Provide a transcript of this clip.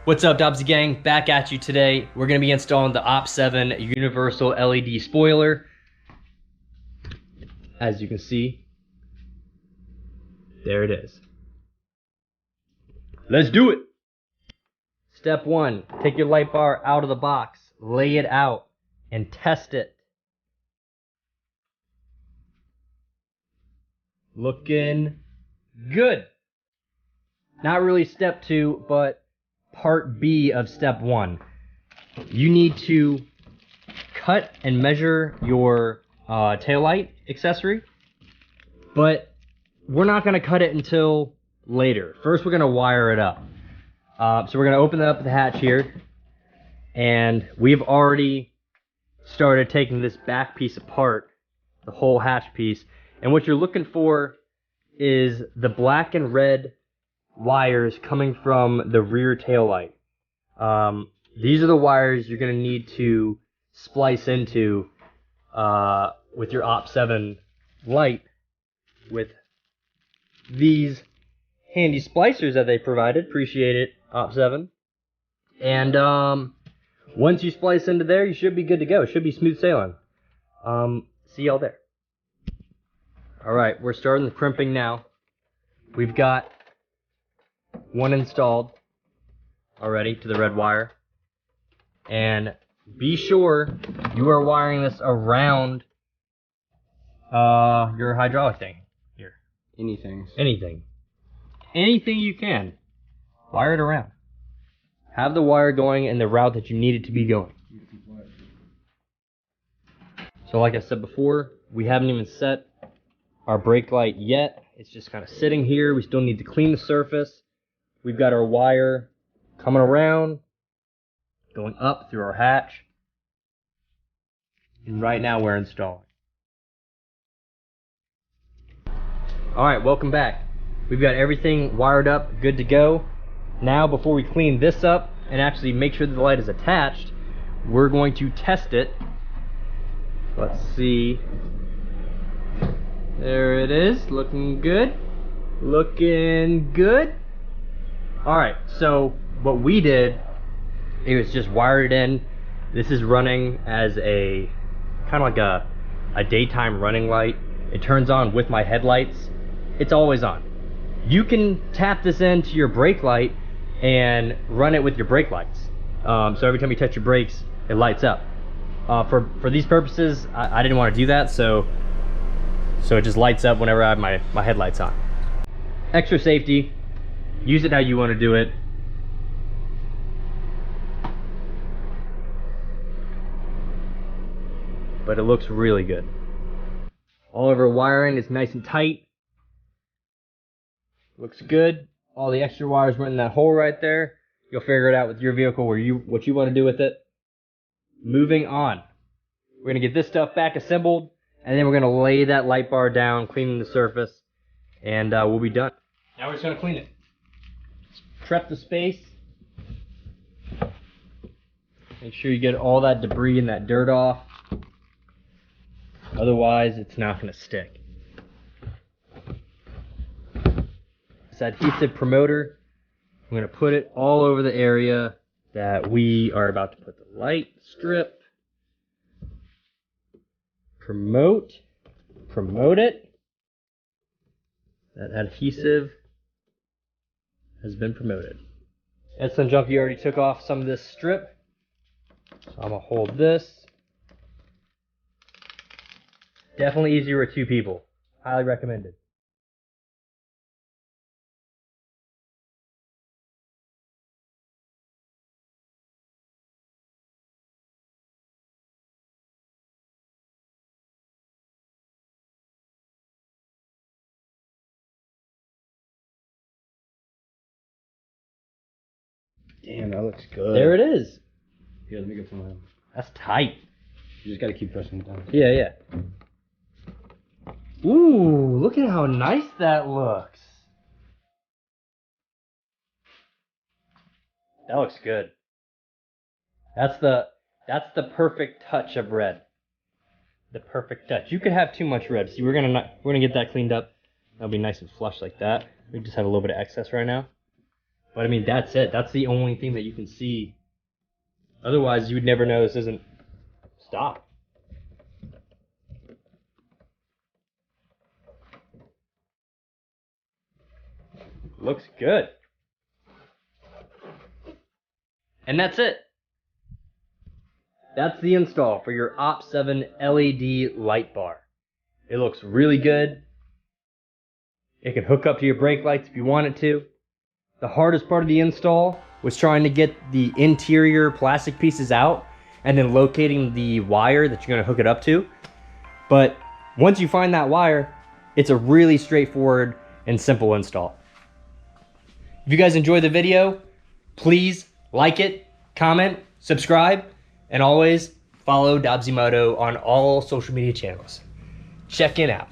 What's up, Dobbsy Gang? Back at you today. We're going to be installing the OPT7 universal LED spoiler. As you can see, there it is. Let's do it! Step 1, take your light bar out of the box, lay it out, and test it. Looking good. Not really step 2, but part B of step 1. You need to cut and measure your taillight accessory, but we're not going to cut it until later. First, we're going to wire it up. So we're going to open up the hatch here, and we've already started taking this back piece apart, the whole hatch piece, and what you're looking for is the black and red wires coming from the rear tail light. These are the wires you're going to need to splice into with your OPT7 light with these handy splicers that they provided. Appreciate it, OPT7. And once you splice into there, you should be good to go. It should be smooth sailing. See y'all there. Alright, we're starting the crimping now. We've got one installed already to the red wire, and be sure you are wiring this around your hydraulic thing here. Anything you can, wire it around. Have the wire going in the route that you need it to be going. So like I said before, we haven't even set our brake light yet. It's just kind of sitting here. We still need to clean the surface. We've got our wire coming around, going up through our hatch, and right now we're installing. Alright, welcome back. We've got everything wired up, good to go. Now, before we clean this up and actually make sure that the light is attached, we're going to test it. Let's see. There it is, looking good. Looking good. Alright, so what we did, it was just wired in. This is running as a kind of like a daytime running light. It turns on with my headlights. It's always on. You can tap this into your brake light and run it with your brake lights. So every time you touch your brakes, it lights up. For these purposes, I didn't want to do that, so it just lights up whenever I have my headlights on. Extra safety. Use it how you want to do it. But it looks really good. All of our wiring is nice and tight. Looks good. All the extra wires went in that hole right there. You'll figure it out with your vehicle what you want to do with it. Moving on. We're going to get this stuff back assembled, and then we're going to lay that light bar down, cleaning the surface, and we'll be done. Now we're just going to clean it. Prep the space. Make sure you get all that debris and that dirt off. Otherwise, it's not going to stick. This adhesive promoter, I'm going to put it all over the area that we are about to put the light strip. Promote it. That adhesive has been promoted. Edson Junkie already took off some of this strip, so I'm going to hold this. Definitely easier with 2 people. Highly recommended. Damn, that looks good. There it is. Here, let me get some of them. That's tight. You just gotta keep pressing it down. Yeah. Ooh, look at how nice that looks. That looks good. That's the perfect touch of red. The perfect touch. You could have too much red. See, we're gonna get that cleaned up. That'll be nice and flush like that. We just have a little bit of excess right now. But I mean, that's it. That's the only thing that you can see. Otherwise, you would never know this isn't stop. Looks good. And that's it. That's the install for your OPT7 LED light bar. It looks really good. It can hook up to your brake lights if you want it to. The hardest part of the install was trying to get the interior plastic pieces out and then locating the wire that you're going to hook it up to. But once you find that wire, it's a really straightforward and simple install. If you guys enjoyed the video, please like it, comment, subscribe, and always follow Dabsymoto on all social media channels. Check it out.